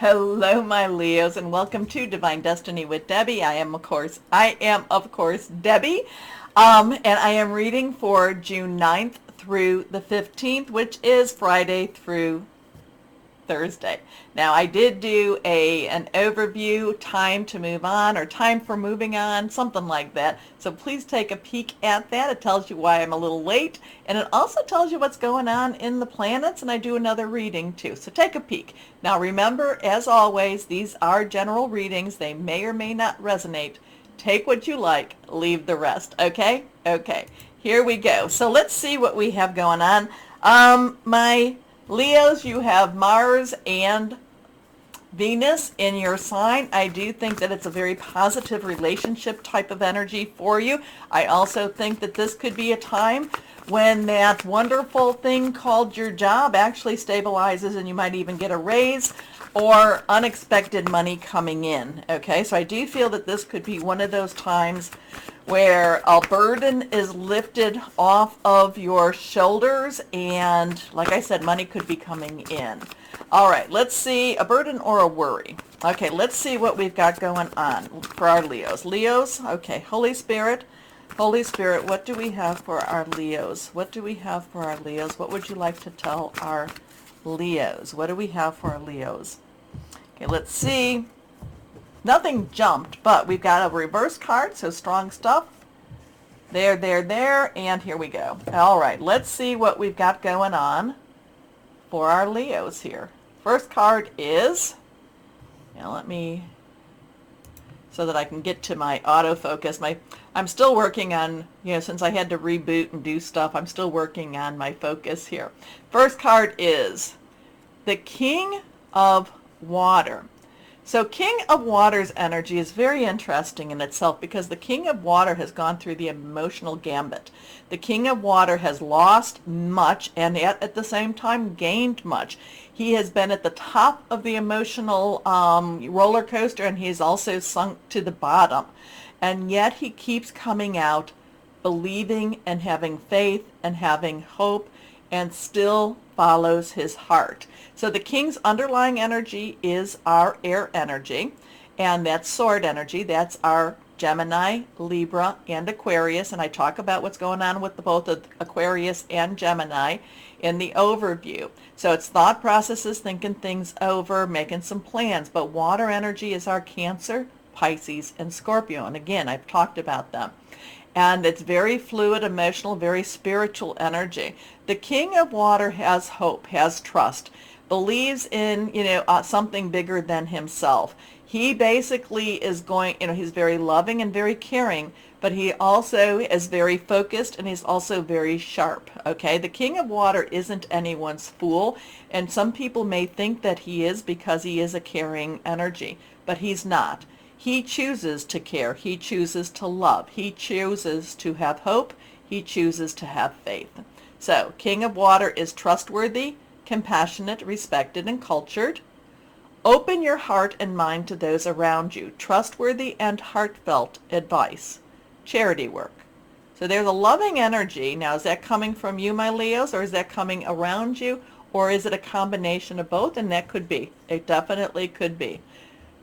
Hello, my Leos, and welcome to Divine Destiny with Debbie. I am, of course, Debbie, and I am reading for June 9th through the 15th, which is Friday through Thursday. Now, I did do an overview, time to move on, or time for moving on, something like that. So please take a peek at that. It tells you why I'm a little late, and it also tells you what's going on in the planets, and I do another reading too. So take a peek. Now, remember, as always, these are general readings. They may or may not resonate. Take what you like, leave the rest, okay? Okay, here we go. So let's see what we have going on. My Leos, you have Mars and Venus in your sign. I do think that it's a very positive relationship type of energy for you. I also think that this could be a time when that wonderful thing called your job actually stabilizes and you might even get a raise or unexpected money coming in. Okay, so I do feel that this could be one of those times where a burden is lifted off of your shoulders and, like I said, money could be coming in. All right, let's see, a burden or a worry. Okay, let's see what we've got going on for our Leos. Leos, okay, Holy Spirit, what do we have for our Leos? What do we have for our Leos? What would you like to tell our Leos? What do we have for our Leos? Okay, let's see. Nothing jumped, but we've got a reverse card, so strong stuff. There, and here we go. All right, let's see what we've got going on for our Leos here. First card is, now let me, so that I can get to my autofocus. I'm still working on, since I had to reboot and do stuff, I'm still working on my focus here. First card is the King of Water. So King of Water's energy is very interesting in itself because the King of Water has gone through the emotional gambit. The King of Water has lost much and yet at the same time gained much. He has been at the top of the emotional roller coaster and he's also sunk to the bottom. And yet he keeps coming out believing and having faith and having hope and still follows his heart. So the King's underlying energy is our air energy, and that's sword energy. That's our Gemini, Libra, and Aquarius, and I talk about what's going on with both Aquarius and Gemini in the overview. So it's thought processes, thinking things over, making some plans, but water energy is our Cancer, Pisces, and Scorpio, and again, I've talked about them. And it's very fluid, emotional, very spiritual energy. The King of Water has hope, has trust, believes in, something bigger than himself. He basically is going, he's very loving and very caring, but he also is very focused and he's also very sharp, okay? The King of Water isn't anyone's fool, and some people may think that he is because he is a caring energy, but he's not. He chooses to care. He chooses to love. He chooses to have hope. He chooses to have faith. So, King of Water is trustworthy, compassionate, respected, and cultured. Open your heart and mind to those around you. Trustworthy and heartfelt advice. Charity work. So there's a loving energy. Now, is that coming from you, my Leos, or is that coming around you, or is it a combination of both? And that could be. It definitely could be.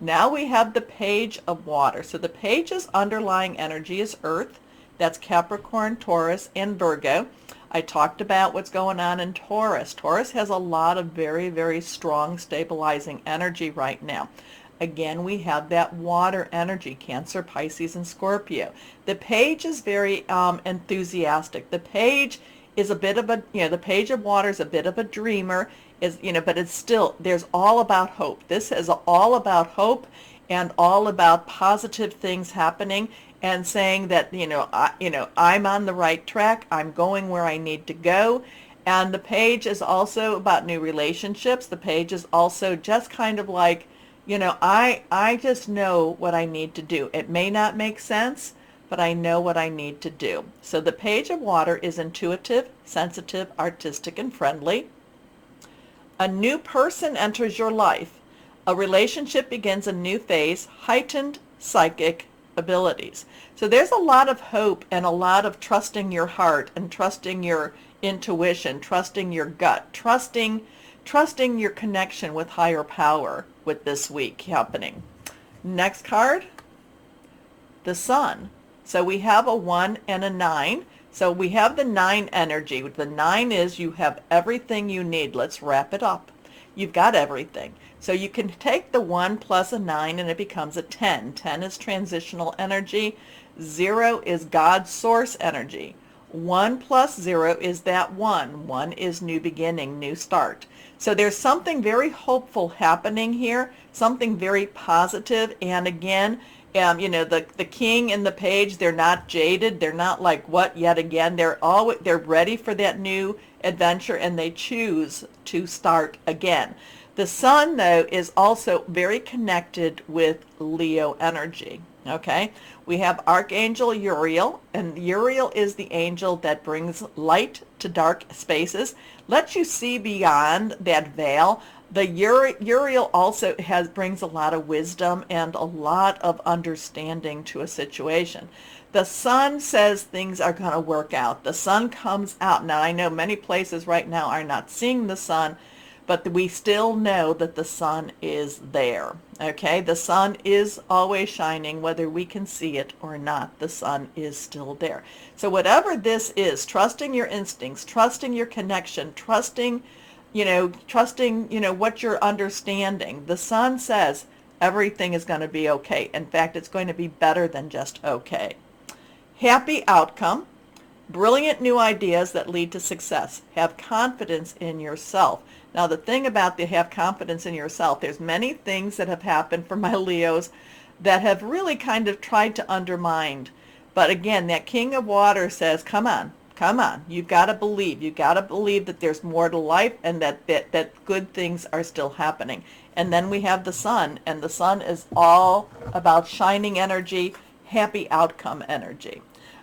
Now we have the Page of Water. So the Page's underlying energy is Earth. That's Capricorn, Taurus, and Virgo. I talked about what's going on in Taurus. Taurus has a lot of very, very strong stabilizing energy right now. Again, we have that water energy, Cancer, Pisces, and Scorpio. The Page is very enthusiastic. The Page is a bit of a, the Page of Water is a bit of a dreamer, but it's still, there's all about hope. This is all about hope and all about positive things happening and saying that, I'm on the right track. I'm going where I need to go. And the Page is also about new relationships. The Page is also just kind of like, I just know what I need to do. It may not make sense, but I know what I need to do. So the Page of Water is intuitive, sensitive, artistic, and friendly. A new person enters your life. A relationship begins a new phase, heightened psychic abilities. So there's a lot of hope and a lot of trusting your heart and trusting your intuition, trusting your gut, trusting trusting your connection with higher power with this week happening. Next card, the Sun. So we have a 1 and a 9. So we have the 9 energy. The 9 is you have everything you need. Let's wrap it up. You've got everything. So you can take the 1 plus a 9 and it becomes a 10. 10 is transitional energy. 0 is God's source energy. 1 plus 0 is that 1. 1 is new beginning, new start. So there's something very hopeful happening here, something very positive. And again, you know, the king and the page, they're not jaded. They're not like, what, yet again? They're ready for that new adventure, and they choose to start again. The Sun, though, is also very connected with Leo energy. Okay, we have Archangel Uriel, and Uriel is the angel that brings light to dark spaces, lets you see beyond that veil. The Uriel also brings a lot of wisdom and a lot of understanding to a situation. The Sun says things are going to work out. The Sun comes out. Now, I know many places right now are not seeing the Sun, but we still know that the Sun is there. Okay, the Sun is always shining, whether we can see it or not. The Sun is still there. So whatever this is, trusting your instincts, trusting your connection, trusting what you're understanding. The Sun says everything is going to be okay. In fact, it's going to be better than just okay. Happy outcome, brilliant new ideas that lead to success. Have confidence in yourself. Now, the thing about the have confidence in yourself, there's many things that have happened for my Leos that have really kind of tried to undermine. But again, that King of Water says, come on. Come on, you've got to believe. You've got to believe that there's more to life and that good things are still happening. And then we have the Sun, and the Sun is all about shining energy, happy outcome energy.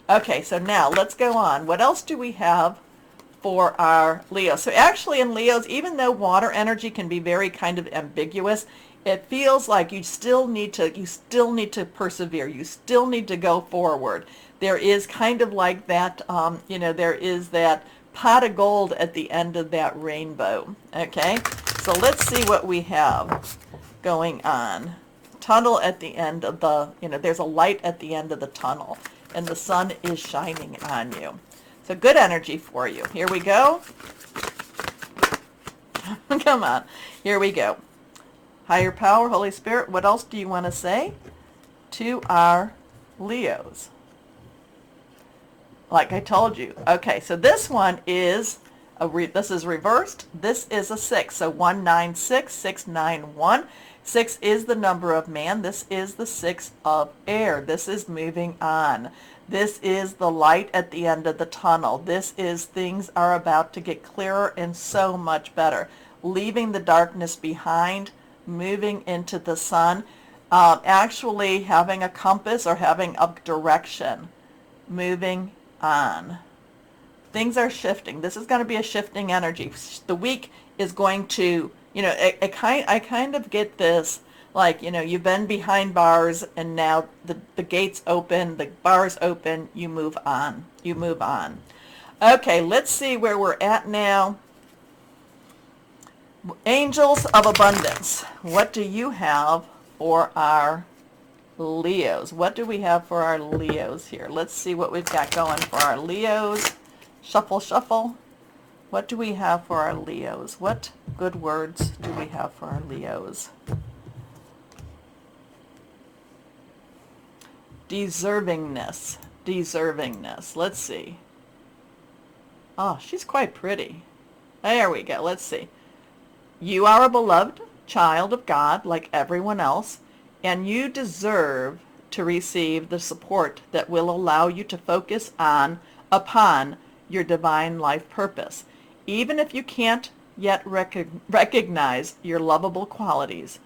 Okay, so now let's go on. What else do we have for our Leos? So actually in Leos, even though water energy can be very kind of ambiguous, it feels like you still need to persevere. You still need to go forward. There is kind of like that, there is that pot of gold at the end of that rainbow. Okay, so let's see what we have going on. Tunnel at the end of the, there's a light at the end of the tunnel, and the Sun is shining on you. So good energy for you. Here we go. Come on. Here we go. Higher power, Holy Spirit, what else do you want to say to our Leos? Like I told you. Okay, so this one is, this is reversed. This is a 6. So 196, 691. 6 is the number of man. This is the 6 of air. This is moving on. This is the light at the end of the tunnel. This is things are about to get clearer and so much better. Leaving the darkness behind, moving into the sun, actually having a compass or having a direction, moving on. Things are shifting. This is going to be a shifting energy. The week is going to, I kind of get this, like, you've been behind bars and now the gates open, the bars open, you move on. You move on. Okay, let's see where we're at now. Angels of Abundance. What do you have for our Leos? What do we have for our Leos here? Let's see what we've got going for our Leos. Shuffle, shuffle. What do we have for our Leos? What good words do we have for our Leos? Deservingness. Deservingness. Let's see. Oh, she's quite pretty. There we go. Let's see. You are a beloved child of God like everyone else, and you deserve to receive the support that will allow you to focus upon your divine life purpose. Even if you can't yet recognize your lovable qualities,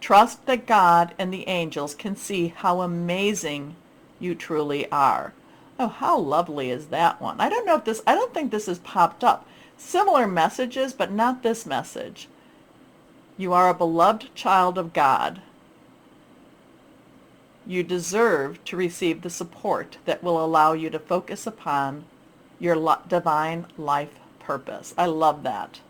trust that God and the angels can see how amazing you truly are. Oh, how lovely is that one? I don't think this has popped up. Similar messages, but not this message. You are a beloved child of God. You deserve to receive the support that will allow you to focus upon your divine life purpose. I love that.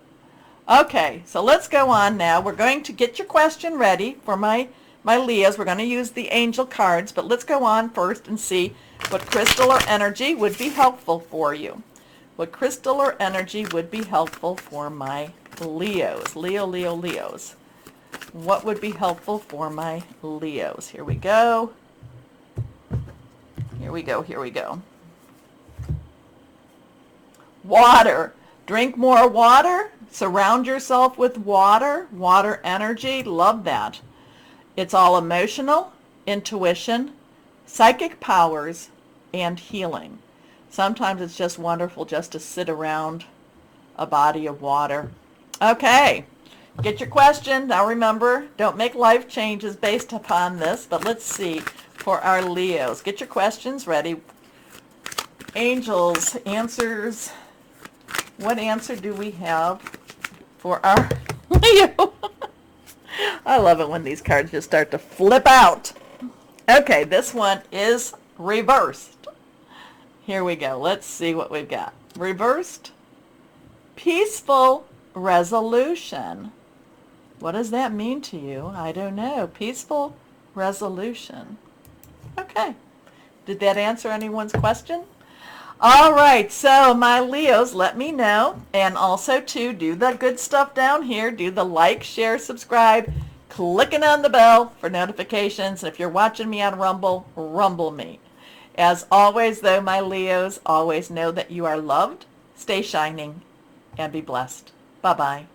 Okay, so let's go on now. We're going to get your question ready for my Leos. We're going to use the angel cards, but let's go on first and see what crystal or energy would be helpful for you. What crystal or energy would be helpful for my Leos? Leos. What would be helpful for my Leos? Here we go. Here we go. Water. Drink more water. Surround yourself with water. Water energy. Love that. It's all emotional, intuition, psychic powers, and healing. Sometimes it's just wonderful just to sit around a body of water. Okay. Get your question. Now remember, don't make life changes based upon this, but let's see for our Leos. Get your questions ready. Angels, answers. What answer do we have for our Leo? I love it when these cards just start to flip out. Okay, this one is reversed. Here we go. Let's see what we've got. Reversed, peaceful resolution. What does that mean to you? I don't know. Peaceful resolution. Okay. Did that answer anyone's question? All right. So my Leos, let me know. And also, too, do the good stuff down here. Do the like, share, subscribe, clicking on the bell for notifications. And if you're watching me on Rumble, rumble me. As always, though, my Leos, always know that you are loved. Stay shining and be blessed. Bye-bye.